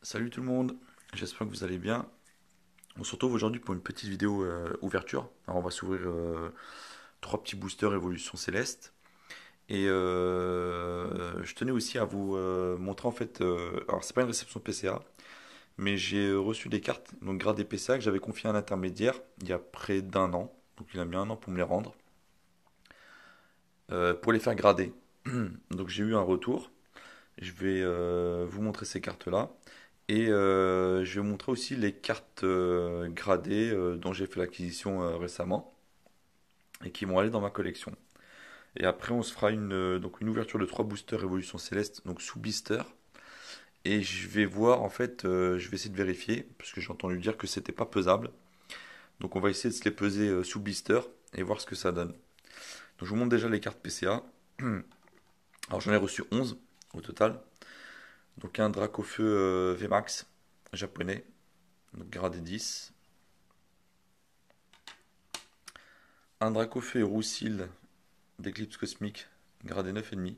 Salut tout le monde, j'espère que vous allez bien. On se retrouve aujourd'hui pour une petite vidéo ouverture. Alors on va s'ouvrir trois petits boosters Évolution Céleste. Et je tenais aussi à vous montrer en fait, alors c'est pas une réception PCA, mais j'ai reçu des cartes, donc gradées PCA que j'avais confié à un intermédiaire il y a près d'un an. Donc il a mis un an pour me les rendre, pour les faire grader. Donc j'ai eu un retour. Je vais vous montrer ces cartes-là. Et je vais vous montrer aussi les cartes gradées dont j'ai fait l'acquisition récemment et qui vont aller dans ma collection. Et après, on se fera donc une ouverture de trois boosters Évolution Céleste, donc sous blister. Et je vais voir, en fait, je vais essayer de vérifier, parce que j'ai entendu dire que c'était pas pesable. Donc on va essayer de se les peser sous blister et voir ce que ça donne. Donc je vous montre déjà les cartes PCA. Alors j'en ai reçu 11 au total. Donc un Dracofeu VMAX japonais, donc gradé 10. Un Dracofeu et Roussil d'Eclipse Cosmique, gradé 9,5.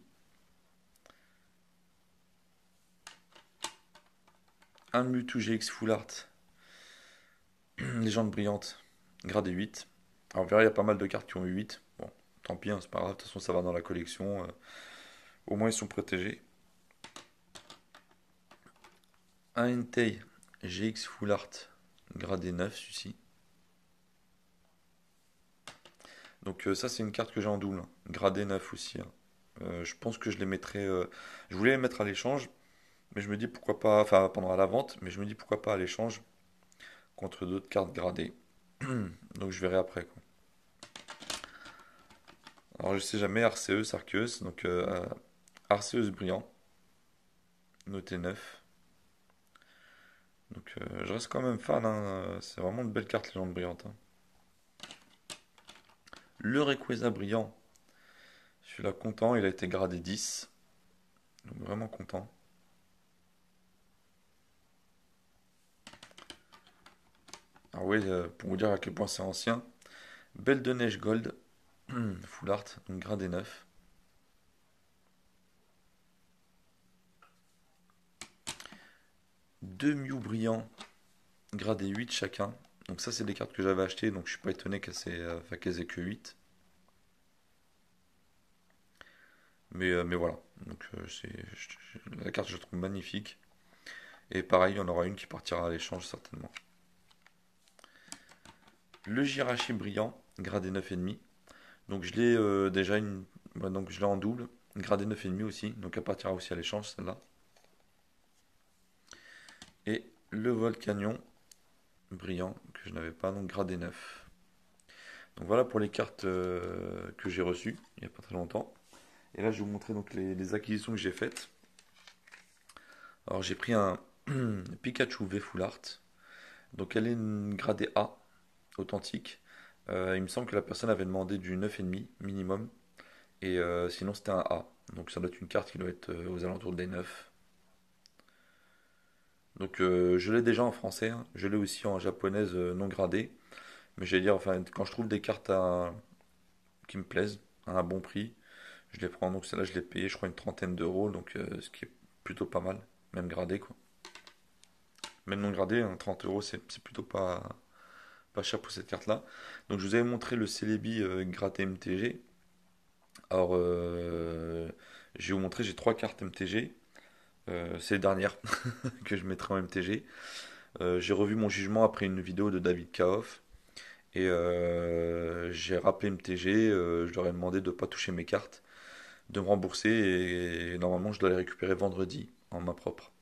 Un Mewtwo GX Full Art, légende brillante, gradé 8. Alors, on verra, il y a pas mal de cartes qui ont eu 8. Bon, tant pis, hein, c'est pas grave, de toute façon, ça va dans la collection. Au moins, ils sont protégés. Un Entei GX Full Art, gradé 9, celui-ci. Donc, ça, c'est une carte que j'ai en double, hein, gradé 9 aussi, hein. Je pense que je les mettrai. Je voulais les mettre à l'échange, mais je me dis pourquoi pas. Enfin, pendant la vente, mais je me dis pourquoi pas à l'échange contre d'autres cartes gradées. Donc je verrai après, quoi. Alors je sais jamais, Arceus, Arceus, donc Arceus brillant, noté 9. Donc je reste quand même fan, hein, c'est vraiment une belle carte légende brillante, hein. Le Rayquaza brillant, je suis là content, il a été gradé 10, donc vraiment content. Alors oui, pour vous dire à quel point c'est ancien, Belle de Neige Gold, Full Art, donc gradé 9. Deux Mew brillants, gradé 8 chacun. Donc ça c'est des cartes que j'avais achetées, donc je suis pas étonné qu'elles aient que 8. Mais voilà, donc la carte je la trouve magnifique. Et pareil, il y en aura une qui partira à l'échange certainement. Le Jirachi brillant, gradé 9,5. Donc je l'ai déjà donc je l'ai en double, gradé 9,5 aussi. Donc elle partira aussi à l'échange celle-là. Et le Volcanion brillant, que je n'avais pas, donc gradé 9. Donc voilà pour les cartes que j'ai reçues il n'y a pas très longtemps. Et là je vais vous montrer donc les acquisitions que j'ai faites. Alors j'ai pris un Pikachu V Full Art. Donc elle est une gradée A, authentique. Il me semble que la personne avait demandé du 9,5 minimum. Et sinon c'était un A. Donc ça doit être une carte qui doit être aux alentours des 9. Donc je l'ai déjà en français, hein. Je l'ai aussi en japonaise non gradée. Mais j'allais dire, enfin, quand je trouve des cartes qui me plaisent, à un bon prix, je les prends. Donc celle-là je l'ai payé je crois une trentaine d'euros. Donc ce qui est plutôt pas mal. Même gradé quoi. Même non gradé, hein, 30 euros c'est plutôt pas cher pour cette carte-là. Donc je vous avais montré le Celebi gradé MTG. Alors, je vais vous montrer, j'ai trois cartes MTG. C'est les dernières que je mettrai en MTG. J'ai revu mon jugement après une vidéo de David Kaoff. Et j'ai rappelé MTG. Je leur ai demandé de ne pas toucher mes cartes, de me rembourser. Et normalement, je dois les récupérer vendredi en main propre.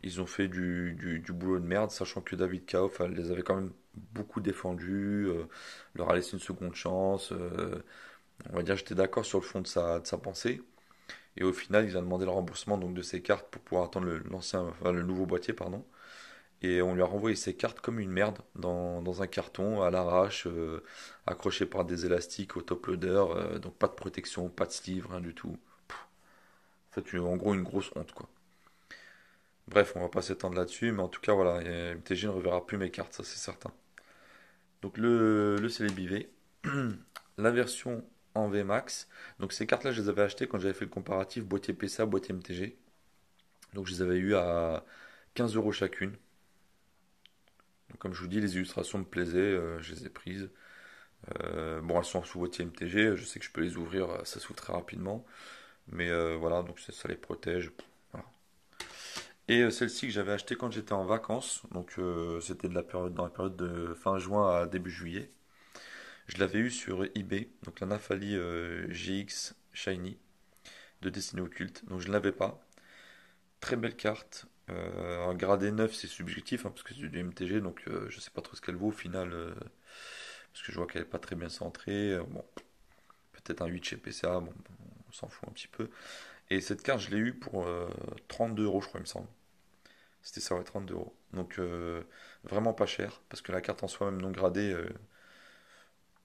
Ils ont fait du boulot de merde, sachant que David Kaoff les avait quand même beaucoup défendus, leur a laissé une seconde chance. On va dire j'étais d'accord sur le fond de sa pensée. Et au final, il a demandé le remboursement donc, de ses cartes pour pouvoir attendre le nouveau boîtier, pardon. Et on lui a renvoyé ses cartes comme une merde dans un carton à l'arrache, accroché par des élastiques au top loader, donc pas de protection, pas de sleeve, rien du tout. En fait, en gros, une grosse honte quoi. Bref, on va pas s'étendre là-dessus, mais en tout cas, voilà, MTG ne reverra plus mes cartes, ça c'est certain. Donc le Celebi la version en VMAX. Donc ces cartes-là, je les avais achetées quand j'avais fait le comparatif boîtier PSA, boîtier MTG. Donc je les avais eu à 15 euros chacune. Donc comme je vous dis, les illustrations me plaisaient, je les ai prises. Bon, elles sont sous votre TMTG, je sais que je peux les ouvrir, ça s'ouvre très rapidement. Mais voilà, donc ça les protège. Voilà. Et celle-ci que j'avais achetée quand j'étais en vacances, donc c'était dans la période de fin juin à début juillet. Je l'avais eu sur eBay, donc la Nafali GX Shiny de Destinée Occulte. Donc je ne l'avais pas. Très belle carte. Un gradé 9, c'est subjectif, hein, parce que c'est du MTG, donc je sais pas trop ce qu'elle vaut au final, parce que je vois qu'elle est pas très bien centrée. Bon, peut-être un 8 chez PCA, bon, on s'en fout un petit peu. Et cette carte, je l'ai eue pour 32 euros, je crois, il me semble. C'était ça, ouais, 32 euros. Donc vraiment pas cher, parce que la carte en soi-même non gradée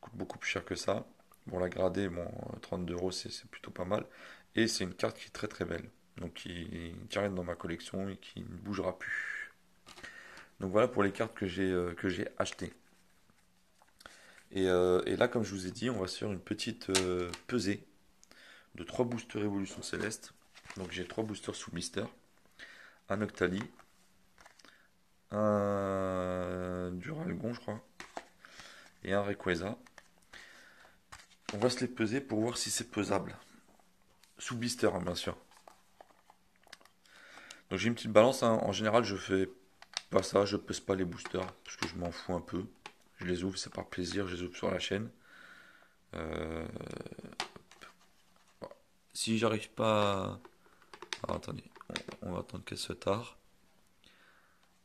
coûte beaucoup plus cher que ça. Bon, la gradée, bon, 32 euros, c'est plutôt pas mal. Et c'est une carte qui est très très belle. Donc qui reste dans ma collection et qui ne bougera plus. Donc voilà pour les cartes que j'ai achetées. Et là, comme je vous ai dit, on va se faire une petite pesée de 3 boosters Évolution Céleste. Donc j'ai 3 boosters sous blister, un Octali, un Duralgon, je crois, et un Rayquaza. On va se les peser pour voir si c'est pesable. Sous blister, hein, bien sûr. Donc j'ai une petite balance, hein. En général, je fais pas ça, je pèse pas les boosters, parce que je m'en fous un peu. Je les ouvre, c'est par plaisir, je les ouvre sur la chaîne. Euh, Si j'arrive pas à... Alors, attendez, on va attendre qu'elle se tard.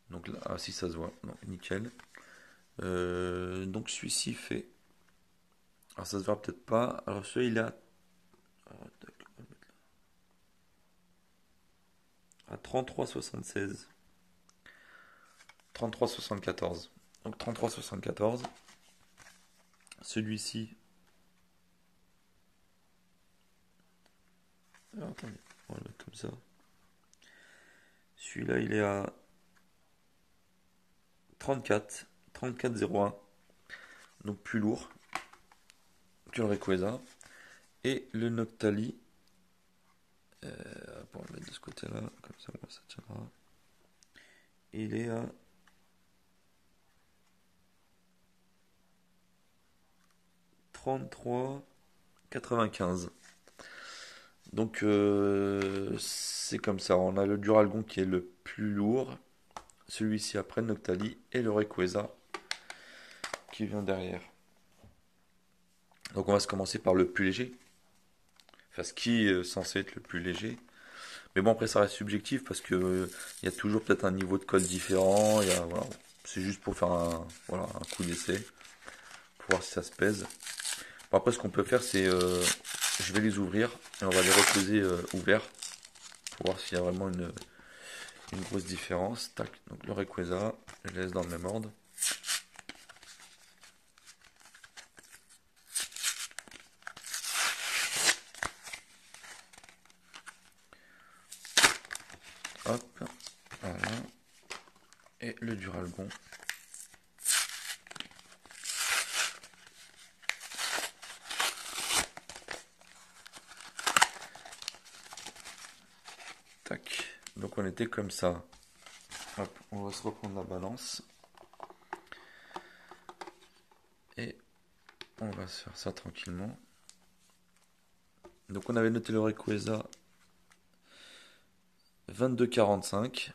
Donc là, ah, si ça se voit, non, nickel. Donc celui-ci fait... Alors ça se verra peut-être pas. Alors celui-là, il a... À 33,76. 33,74. Donc 33,74. Celui-ci... Alors, attendez, on va le mettre comme ça. Celui-là, il est à 34. 34,01. Donc plus lourd que le Rayquaza. Et le Noctali, pour le mettre de ce côté-là, comme ça, moi, ça tiendra. Il est à 33,95. Donc c'est comme ça. On a le Duralgon qui est le plus lourd. Celui-ci après le Noctali et le Rayquaza qui vient derrière. Donc on va se commencer par le plus léger. Enfin, ce qui est censé être le plus léger. Mais bon, après, ça reste subjectif parce que il y a toujours peut-être un niveau de colle différent. Voilà, c'est juste pour faire voilà, un coup d'essai, pour voir si ça se pèse. Bon, après, ce qu'on peut faire, c'est je vais les ouvrir et on va les reposer ouverts pour voir s'il y a vraiment une grosse différence. Tac, donc le Rayquaza, je les laisse dans le même ordre. Hop, voilà. Et le Duralgon. Tac. Donc on était comme ça. Hop, on va se reprendre la balance. Et on va se faire ça tranquillement. Donc on avait noté le Rayquaza 22,45.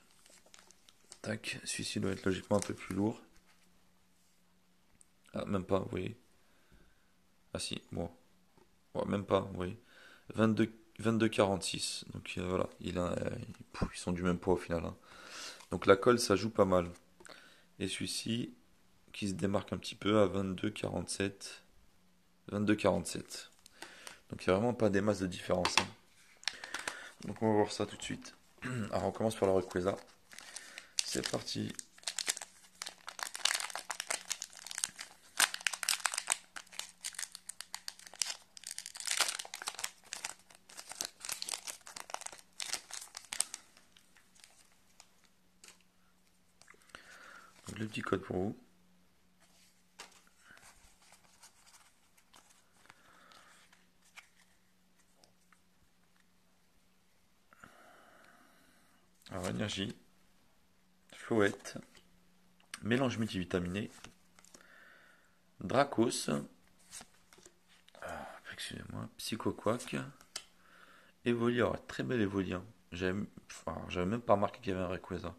Tac, celui-ci doit être logiquement un peu plus lourd. Ah, même pas, vous voyez. Ah si, bon. Ouais, même pas, vous voyez. 22, 22,46. Donc voilà, ils sont du même poids au final, hein. Donc la colle, ça joue pas mal. Et celui-ci, qui se démarque un petit peu à 22,47. 22,47. Donc il n'y a vraiment pas des masses de différence, hein. Donc on va voir ça tout de suite. Alors on commence par le Rayquaza. C'est parti. Donc le petit code pour vous. Alors, énergie, Floette, mélange multivitaminé, Dracos, excusez-moi, Psychoquack, Evolia, très bel Evolia. J'avais même pas remarqué qu'il y avait un Rayquaza.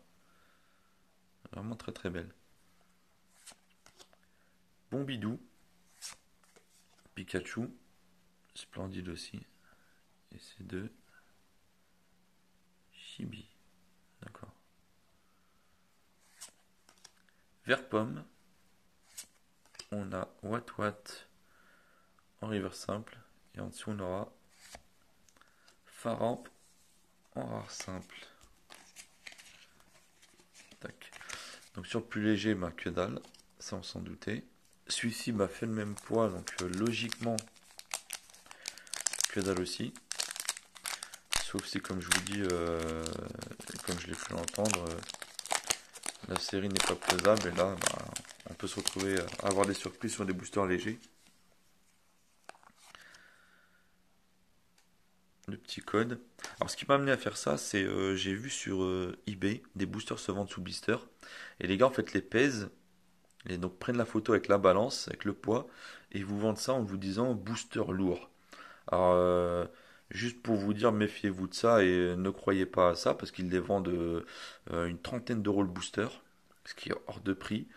Vraiment très très belle. Bombidou, Pikachu, splendide aussi. Et c'est de Chibi. D'accord. Vert pomme, on a Wat en river simple. Et en dessous on aura Faramp en rare simple. Tac. Donc sur le plus léger, bah, que dalle. Ça on s'en doutait. Celui-ci fait le même poids, donc logiquement que dalle aussi. Sauf si, comme je vous dis, comme je l'ai pu l'entendre, la série n'est pas pesable. Et là, on peut se retrouver à avoir des surprises sur des boosters légers. Le petit code. Alors, ce qui m'a amené à faire ça, c'est j'ai vu sur eBay des boosters se vendre sous blister. Et les gars, en fait, les pèsent. Et donc, prennent la photo avec la balance, avec le poids. Et ils vous vendent ça en vous disant booster lourd. Alors, juste pour vous dire, méfiez-vous de ça et ne croyez pas à ça parce qu'ils les vendent une trentaine d'euros le booster, ce qui est hors de prix.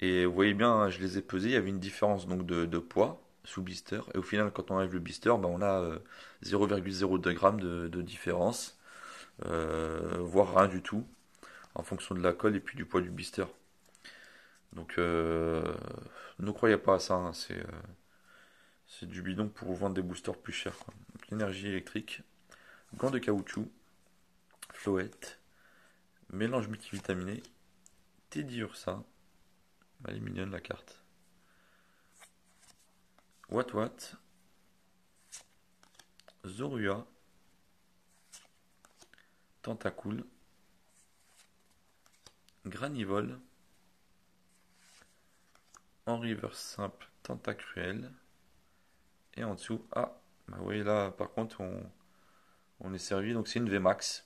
Et vous voyez bien, hein, je les ai pesés, il y avait une différence donc de poids sous blister. Et au final, quand on enlève le blister, on a 0,02 grammes de différence, voire rien du tout, en fonction de la colle et puis du poids du blister. Donc, ne croyez pas à ça, hein, c'est du bidon pour vous vendre des boosters plus chers, quoi. Donc, l'énergie électrique, gants de caoutchouc, Floette, mélange multivitaminé, Teddy Ursa, elle est mignonne la carte. Wat, Zorua, Tentacool, Granivole, en reverse simple, Tentacruel, et en dessous, vous voyez là par contre on est servi, donc c'est une VMAX,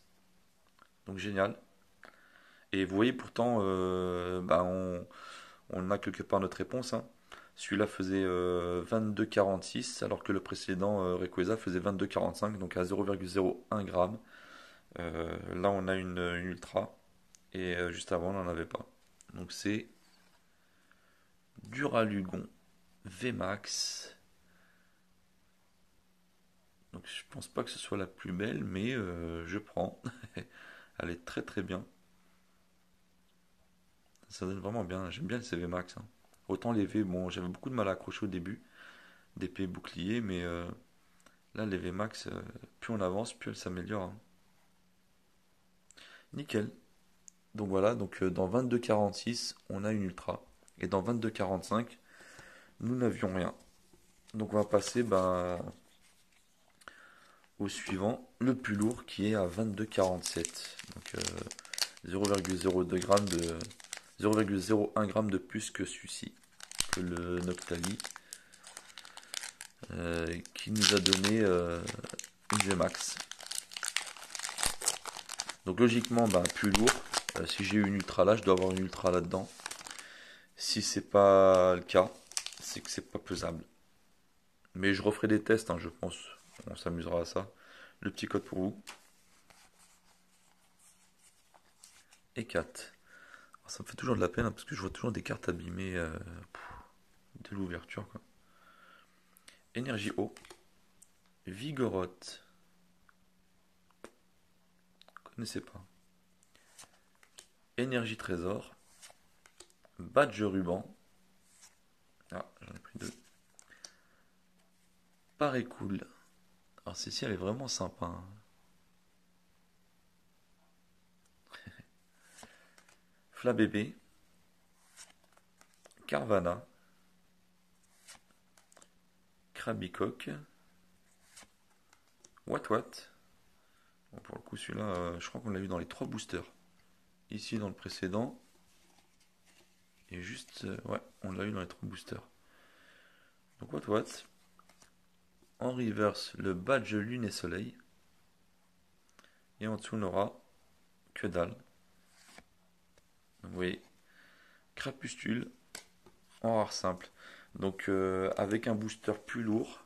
donc génial. Et vous voyez pourtant, on a quelque part notre réponse, hein. Celui-là faisait 22,46 alors que le précédent Rayquaza faisait 22,45, donc à 0,01 g. Là, on a une ultra et juste avant, on n'en avait pas. Donc, c'est Duralugon VMAX. Donc, je pense pas que ce soit la plus belle, mais je prends. Elle est très très bien. Ça donne vraiment bien. J'aime bien le VMAX, hein. Autant les V, bon, j'avais beaucoup de mal à accrocher au début, d'épée bouclier, mais là, les VMAX, plus on avance, plus elles s'améliorent, hein. Nickel. Donc voilà, donc dans 22,46, on a une ultra. Et dans 22,45, nous n'avions rien. Donc on va passer au suivant, le plus lourd qui est à 22,47. Donc 0,02 g de 0,01 g de plus que celui-ci, que le Noctali, qui nous a donné une VMAX. Donc logiquement, plus lourd. Si j'ai une ultra là, je dois avoir une ultra là-dedans. Si c'est pas le cas, c'est que c'est pas pesable. Mais je referai des tests, hein, je pense. On s'amusera à ça. Le petit code pour vous. Et 4. Alors, ça me fait toujours de la peine, hein, parce que je vois toujours des cartes abîmées de l'ouverture, quoi. Énergie eau. Vigoroth. Connaissez pas. Énergie trésor. Badge ruban. J'en ai pris deux. Paraît cool. Alors celle-ci elle est vraiment sympa, hein. Flabébé. Carvana. Krabicoque. Wat. Bon, pour le coup celui-là, je crois qu'on l'a eu dans les 3 boosters. Ici dans le précédent. Et juste, ouais, on l'a eu dans les 3 boosters. Donc Wat. En reverse, le badge lune et soleil. Et en dessous on aura que dalle. Vous voyez, crapustule en rare simple. Donc avec un booster plus lourd,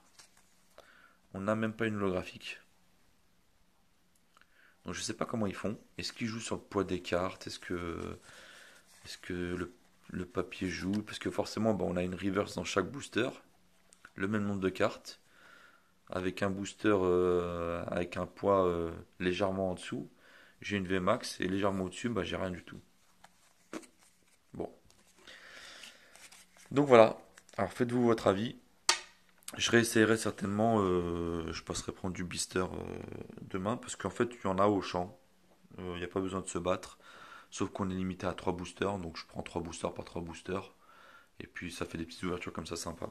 on n'a même pas une holographique. Donc je sais pas comment ils font. Est-ce qu'ils jouent sur le poids des cartes? Est-ce que le papier joue? Parce que forcément, bah, on a une reverse dans chaque booster, le même nombre de cartes, avec un booster avec un poids légèrement en dessous. J'ai une VMAX et légèrement au-dessus, bah, j'ai rien du tout. Bon. Donc voilà. Alors faites-vous votre avis. Je réessayerai certainement, je passerai prendre du blister demain, parce qu'en fait, il y en a au champ. Il n'y a pas besoin de se battre. Sauf qu'on est limité à 3 boosters, donc je prends 3 boosters par 3 boosters. Et puis ça fait des petites ouvertures comme ça sympa.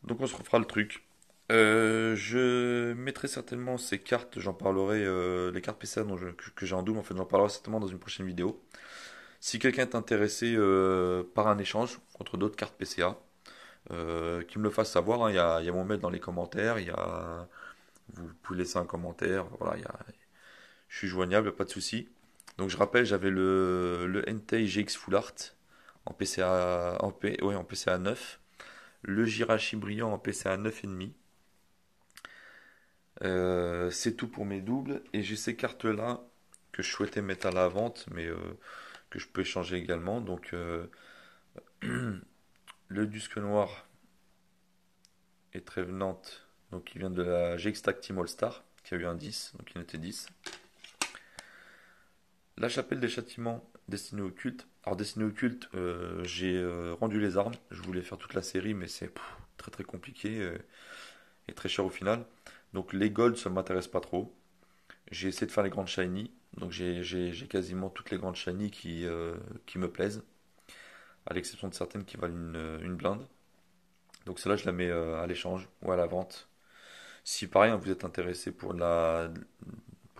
Donc on se refera le truc. Je mettrai certainement ces cartes, j'en parlerai, les cartes PCA que j'ai en double, en fait j'en parlerai certainement dans une prochaine vidéo. Si quelqu'un est intéressé par un échange contre d'autres cartes PCA, qu'il me le fasse savoir, hein. Il y a mon mail dans les commentaires, vous pouvez laisser un commentaire, voilà, je suis joignable, pas de souci. Donc je rappelle, j'avais le Entei GX Full Art en PCA, ouais, en PCA 9, le Jirachi Brillant en PCA 9,5. C'est tout pour mes doubles. Et j'ai ces cartes-là que je souhaitais mettre à la vente, mais que je peux échanger également. Donc le Dusque Noir est Trevenante, donc il vient de la GX Tag Team All Star, qui a eu un 10, donc il était 10. La Chapelle des Châtiments destinée au culte. Alors destinée au culte, j'ai rendu les armes. Je voulais faire toute la série, mais c'est très très compliqué et très cher au final. Donc les golds, ça ne m'intéresse pas trop. J'ai essayé de faire les grandes shiny. Donc j'ai quasiment toutes les grandes shiny qui me plaisent. À l'exception de certaines qui valent une blinde. Donc celle-là, je la mets à l'échange ou à la vente. Si pareil, hein, vous êtes intéressé pour de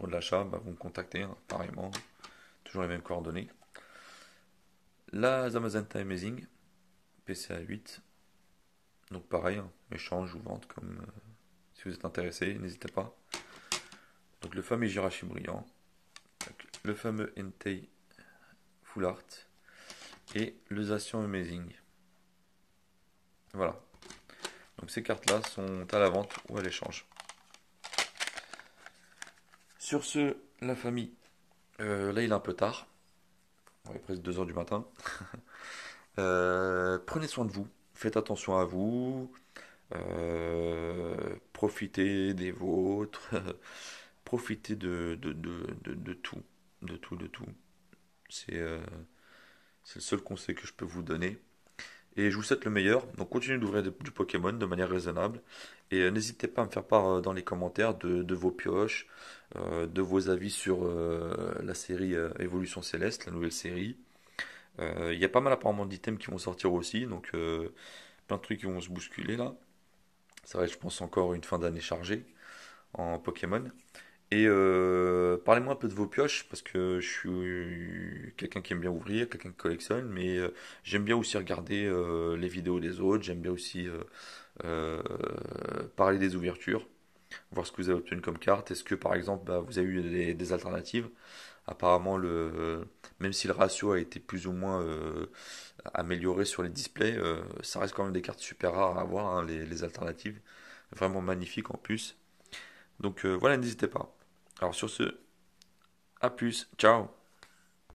l'achat, bah, vous me contactez, hein, pareillement. Toujours les mêmes coordonnées. La Zamazenta Amazing, PCA 8. Donc pareil, hein, échange ou vente comme si vous êtes intéressé, n'hésitez pas. Donc le fameux Jirachi Brillant, le fameux Entei Full Art et le Zacian Amazing. Voilà. Donc ces cartes-là sont à la vente ou à l'échange. Sur ce, la famille, là il est un peu tard. Il est presque 2 heures du matin. Prenez soin de vous. Faites attention à vous. Profitez des vôtres. Profitez de tout. De tout, de tout. C'est le seul conseil que je peux vous donner. Et je vous souhaite le meilleur. Donc continuez d'ouvrir du Pokémon de manière raisonnable. Et n'hésitez pas à me faire part dans les commentaires de vos pioches, de vos avis sur la série Évolution Céleste, la nouvelle série. Il y a pas mal apparemment d'items qui vont sortir aussi. Donc plein de trucs qui vont se bousculer là. Ça va être, je pense, encore une fin d'année chargée en Pokémon. Et parlez-moi un peu de vos pioches, parce que je suis quelqu'un qui aime bien ouvrir, quelqu'un qui collectionne, mais j'aime bien aussi regarder les vidéos des autres, j'aime bien aussi euh, parler des ouvertures, voir ce que vous avez obtenu comme carte. Est-ce que par exemple bah, vous avez eu des alternatives? Apparemment, même si le ratio a été plus ou moins amélioré sur les displays, ça reste quand même des cartes super rares à avoir, hein, les alternatives. Vraiment magnifiques en plus. Donc voilà, n'hésitez pas. Alors sur ce, à plus, ciao.